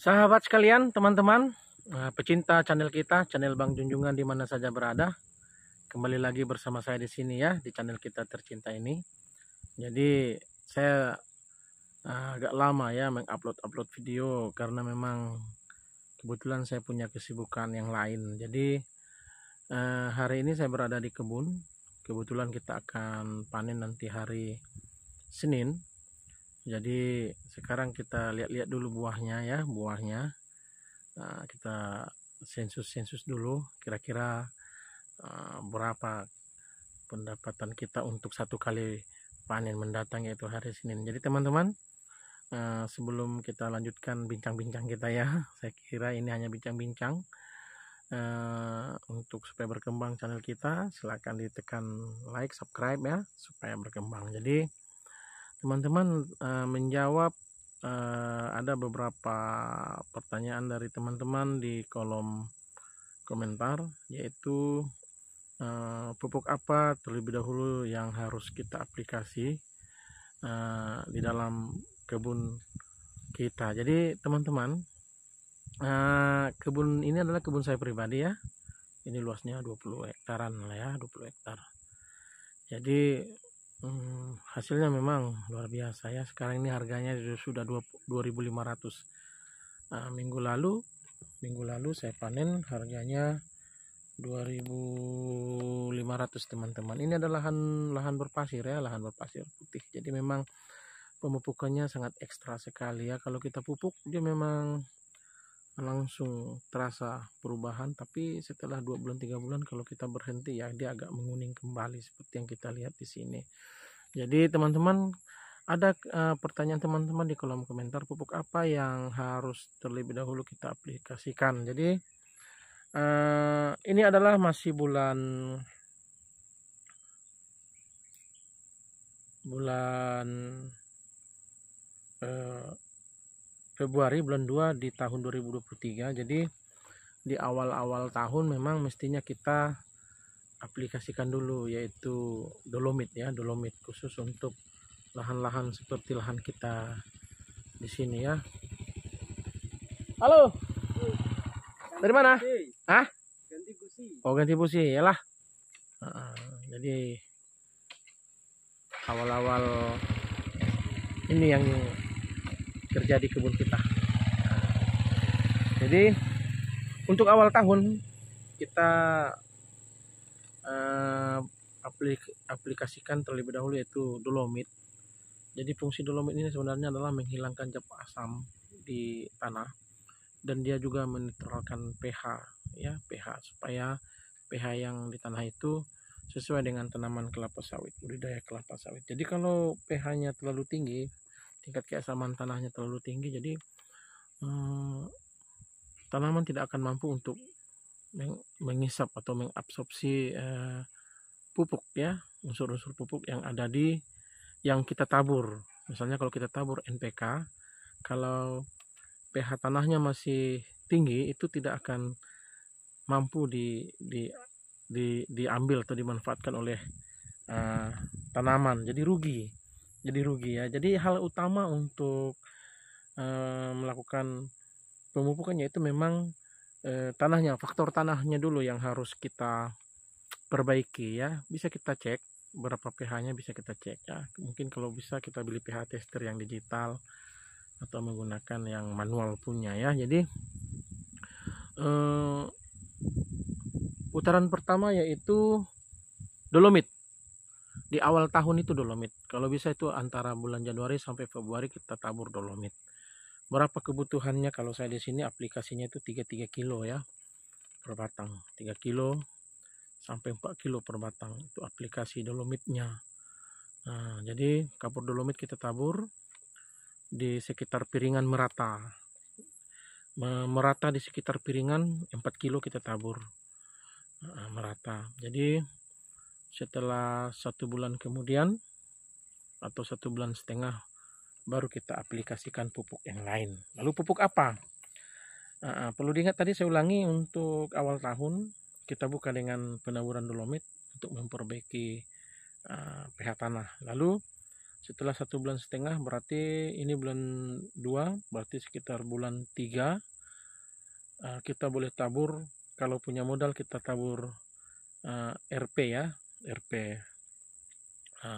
Sahabat sekalian, teman-teman, pecinta channel kita, channel Bang Junjungan di mana saja berada. Kembali lagi bersama saya di sini ya, di channel kita tercinta ini. Jadi saya agak lama ya mengupload video karena memang kebetulan saya punya kesibukan yang lain. Jadi hari ini saya berada di kebun. Kebetulan kita akan panen nanti hari Senin. Jadi sekarang kita lihat-lihat dulu buahnya ya, buahnya. Kita sensus dulu kira-kira berapa pendapatan kita untuk satu kali panen mendatang, yaitu hari Senin. Jadi teman-teman, sebelum kita lanjutkan bincang-bincang kita ya, saya kira ini hanya bincang-bincang. Untuk supaya berkembang channel kita, silahkan ditekan like, subscribe ya, supaya berkembang. Jadi teman-teman menjawab ada beberapa pertanyaan dari teman-teman di kolom komentar, yaitu pupuk apa terlebih dahulu yang harus kita aplikasi di dalam kebun kita. Jadi teman-teman, kebun ini adalah kebun saya pribadi ya. Ini luasnya 20 hektaran lah ya, 20 hektar. Jadi hasilnya memang luar biasa ya. Sekarang ini harganya sudah 2.500. Minggu lalu saya panen harganya 2.500 teman-teman. Ini adalah lahan berpasir ya, lahan berpasir putih. Jadi memang pemupukannya sangat ekstra sekali ya. Kalau kita pupuk dia memang langsung terasa perubahan, tapi setelah 2 bulan 3 bulan kalau kita berhenti ya, dia agak menguning kembali seperti yang kita lihat di sini. Jadi teman-teman, ada pertanyaan teman-teman di kolom komentar, pupuk apa yang harus terlebih dahulu kita aplikasikan. Jadi ini adalah masih bulan Februari, bulan 2 di tahun 2023. Jadi di awal-awal tahun memang mestinya kita aplikasikan dulu, yaitu dolomit ya, dolomit khusus untuk lahan-lahan seperti lahan kita di sini ya. Halo, dari mana? Hah? Ganti busi. Oh, ganti busi ya lah. Jadi awal-awal ini yang terjadi kebun kita. Jadi untuk awal tahun kita aplikasikan terlebih dahulu yaitu dolomit. Jadi fungsi dolomit ini sebenarnya adalah menghilangkan zat asam di tanah, dan dia juga menetralkan pH ya, pH supaya pH yang di tanah itu sesuai dengan tanaman kelapa sawit, budidaya kelapa sawit. Jadi kalau pH-nya terlalu tinggi, tingkat keasaman tanahnya terlalu tinggi, jadi tanaman tidak akan mampu untuk mengisap atau mengabsorpsi pupuk ya, unsur-unsur pupuk yang ada di yang kita tabur. Misalnya kalau kita tabur NPK, kalau pH tanahnya masih tinggi, itu tidak akan mampu diambil atau dimanfaatkan oleh tanaman. Jadi rugi ya. Jadi hal utama untuk melakukan pemupukannya itu memang tanahnya, faktor tanahnya dulu yang harus kita perbaiki ya. Bisa kita cek berapa pH-nya, bisa kita cek ya. Mungkin kalau bisa kita beli pH tester yang digital atau menggunakan yang manual punya ya. Jadi putaran pertama yaitu dolomit. Di awal tahun itu dolomit. Kalau bisa itu antara bulan Januari sampai Februari kita tabur dolomit. Berapa kebutuhannya? Kalau saya di sini aplikasinya itu 3 kilo ya per batang, 3 kilo sampai 4 kilo per batang itu aplikasi dolomitnya. Nah, jadi kapur dolomit kita tabur di sekitar piringan merata di sekitar piringan 4 kilo kita tabur merata. Jadi setelah 1 bulan kemudian atau 1 bulan setengah baru kita aplikasikan pupuk yang lain. Lalu pupuk apa? Perlu diingat, tadi saya ulangi, untuk awal tahun kita buka dengan penaburan dolomit untuk memperbaiki pH tanah. Lalu Setelah 1,5 bulan berarti ini bulan 2, berarti sekitar bulan 3 kita boleh tabur. Kalau punya modal kita tabur RP ya, RP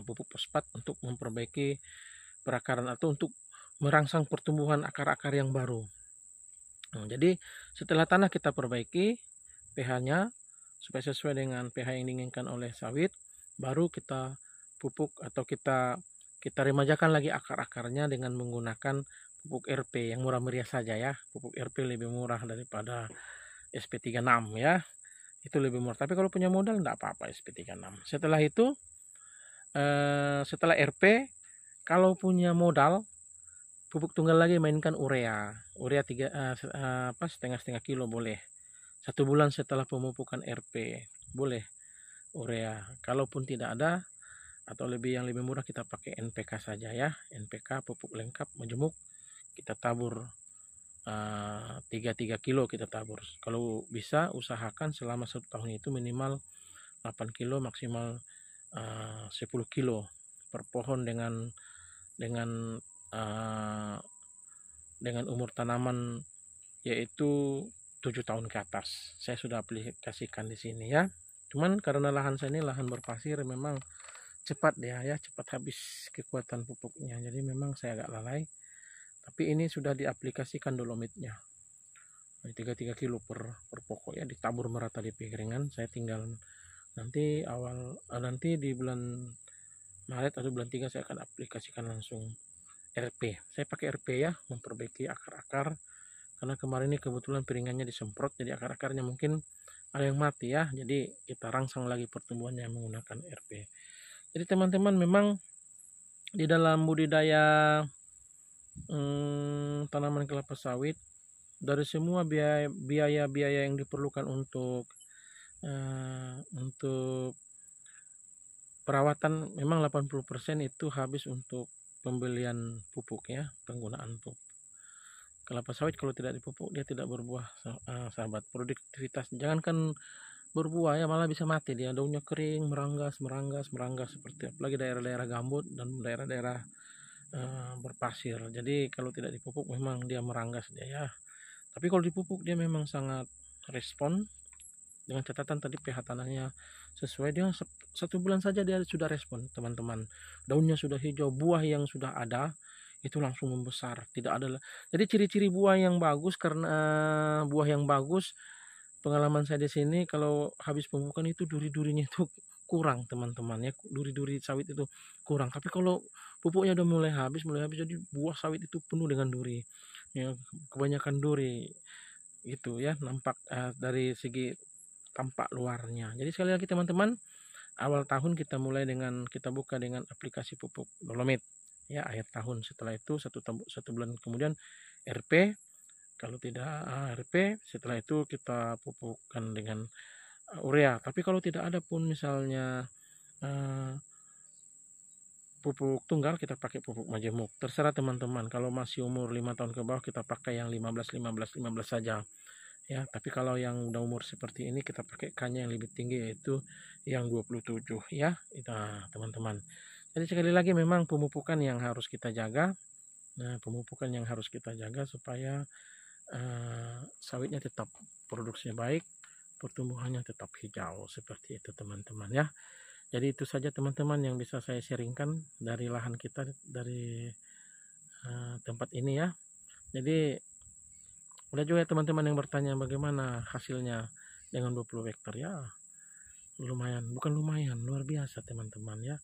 pupuk fosfat untuk memperbaiki perakaran atau untuk merangsang pertumbuhan akar-akar yang baru. Jadi setelah tanah kita perbaiki pH-nya supaya sesuai dengan pH yang diinginkan oleh sawit, baru kita pupuk atau kita remajakan lagi akar-akarnya dengan menggunakan pupuk RP yang murah meriah saja ya. Pupuk RP lebih murah daripada SP36 ya. Itu lebih murah. Tapi kalau punya modal enggak apa-apa SP36. Setelah itu setelah RP, kalau punya modal pupuk tunggal lagi mainkan urea 3 setengah kilo boleh. 1 bulan setelah pemupukan RP boleh urea. Kalaupun tidak ada atau yang lebih murah kita pakai NPK saja ya. NPK pupuk lengkap majemuk kita tabur 3 kilo kita tabur. Kalau bisa usahakan selama 1 tahun itu minimal 8 kilo maksimal 10 kilo per pohon dengan umur tanaman yaitu 7 tahun ke atas. Saya sudah aplikasikan di sini ya. Cuman karena lahan saya ini lahan berpasir memang cepat dia ya, cepat habis kekuatan pupuknya. Jadi memang saya agak lalai. Tapi ini sudah diaplikasikan dolomitnya. 3 kilo per pokok ya, ditabur merata di piringan. Saya tinggal nanti di bulan Maret atau bulan 3 saya akan aplikasikan langsung RP. Saya pakai RP ya, memperbaiki akar-akar. Karena kemarin ini kebetulan piringannya disemprot, jadi akar-akarnya mungkin ada yang mati ya. Jadi kita rangsang lagi pertumbuhannya menggunakan RP. Jadi teman-teman memang di dalam budidaya tanaman kelapa sawit, dari semua biaya-biaya yang diperlukan untuk perawatan, memang 80% itu habis untuk pembelian pupuk ya, penggunaan pupuk. Kelapa sawit kalau tidak dipupuk dia tidak berbuah sahabat. Produktivitas jangankan berbuah ya, malah bisa mati dia, daunnya kering, meranggas seperti apalagi daerah-daerah gambut dan daerah-daerah berpasir. Jadi kalau tidak dipupuk memang dia meranggas dia ya. Tapi kalau dipupuk dia memang sangat respon, dengan catatan tadi pH tanahnya sesuai. Dia 1 bulan saja dia sudah respon teman-teman, daunnya sudah hijau, buah yang sudah ada itu langsung membesar, tidak ada. Jadi ciri-ciri buah yang bagus, karena buah yang bagus pengalaman saya di sini kalau habis pemupukan itu duri-durinya itu kurang teman-teman ya, duri-duri sawit itu kurang. Tapi kalau pupuknya udah mulai habis jadi buah sawit itu penuh dengan duri ya, kebanyakan duri gitu ya, nampak dari segi tampak luarnya. Jadi sekali lagi teman-teman, awal tahun kita mulai dengan kita buka dengan aplikasi pupuk dolomit ya, akhir tahun. Setelah itu 1 bulan kemudian RP. Kalau tidak RP, setelah itu kita pupukkan dengan urea. Tapi kalau tidak ada pun misalnya pupuk tunggal, kita pakai pupuk majemuk. Terserah teman-teman. Kalau masih umur 5 tahun ke bawah kita pakai yang 15 saja. Ya, tapi kalau yang udah umur seperti ini kita pakai K-nya yang lebih tinggi, yaitu yang 27 ya. Itu teman-teman. Jadi sekali lagi memang pemupukan yang harus kita jaga. Nah, pemupukan yang harus kita jaga supaya sawitnya tetap produksinya baik, pertumbuhannya tetap hijau, seperti itu teman-teman ya. Jadi itu saja teman-teman yang bisa saya sharingkan dari lahan kita, dari tempat ini ya. Jadi udah juga teman-teman yang bertanya bagaimana hasilnya dengan 20 hektar ya. Lumayan, bukan lumayan, luar biasa teman-teman ya.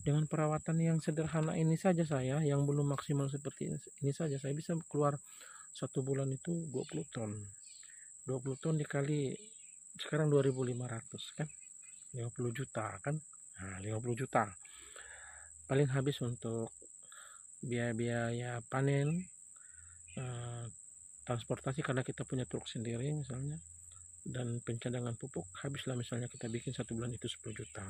Dengan perawatan yang sederhana ini saja saya, yang belum maksimal seperti ini saja, saya bisa keluar 1 bulan itu 20 ton. 20 ton dikali sekarang 2.500 kan, 50 juta kan. Nah, 50 juta paling habis untuk biaya panen, transportasi karena kita punya truk sendiri misalnya, dan pencadangan pupuk habislah misalnya kita bikin 1 bulan itu 10 juta.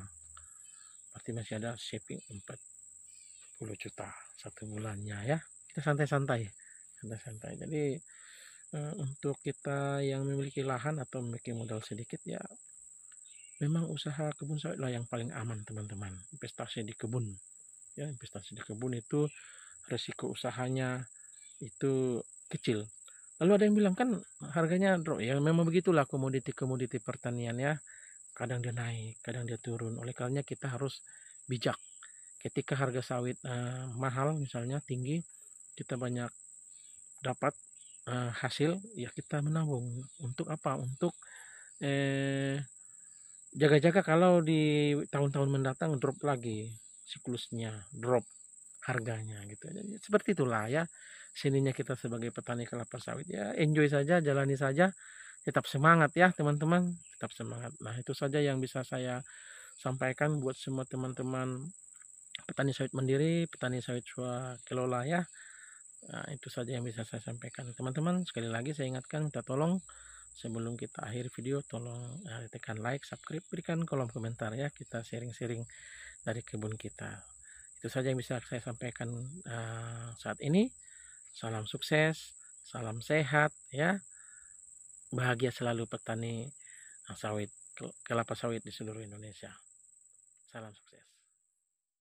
Berarti masih ada shipping 40 juta 1 bulannya ya. Kita santai-santai. Jadi untuk kita yang memiliki lahan atau memiliki modal sedikit ya, memang usaha kebun sawit lah yang paling aman teman-teman. Investasi di kebun ya. Investasi di kebun itu resiko usahanya itu kecil. Lalu ada yang bilang kan harganya drop, ya memang begitulah komoditi pertanian ya, kadang dia naik kadang dia turun. Oleh karenanya kita harus bijak ketika harga sawit mahal misalnya tinggi, kita banyak dapat hasil, ya kita menabung untuk apa, untuk jaga-jaga kalau di tahun-tahun mendatang drop lagi, siklusnya drop harganya gitu. Jadi seperti itulah ya sininya kita sebagai petani kelapa sawit, ya enjoy saja, jalani saja, tetap semangat ya teman-teman, tetap semangat. Nah itu saja yang bisa saya sampaikan buat semua teman-teman petani sawit mandiri, petani sawit swakelola ya. Nah, itu saja yang bisa saya sampaikan teman-teman. Sekali lagi saya ingatkan, minta tolong sebelum kita akhir video, tolong tekan like, subscribe, berikan kolom komentar ya, kita sharing-sharing dari kebun kita. Itu saja yang bisa saya sampaikan saat ini. Salam sukses, salam sehat ya, bahagia selalu petani sawit kelapa sawit di seluruh Indonesia. Salam sukses.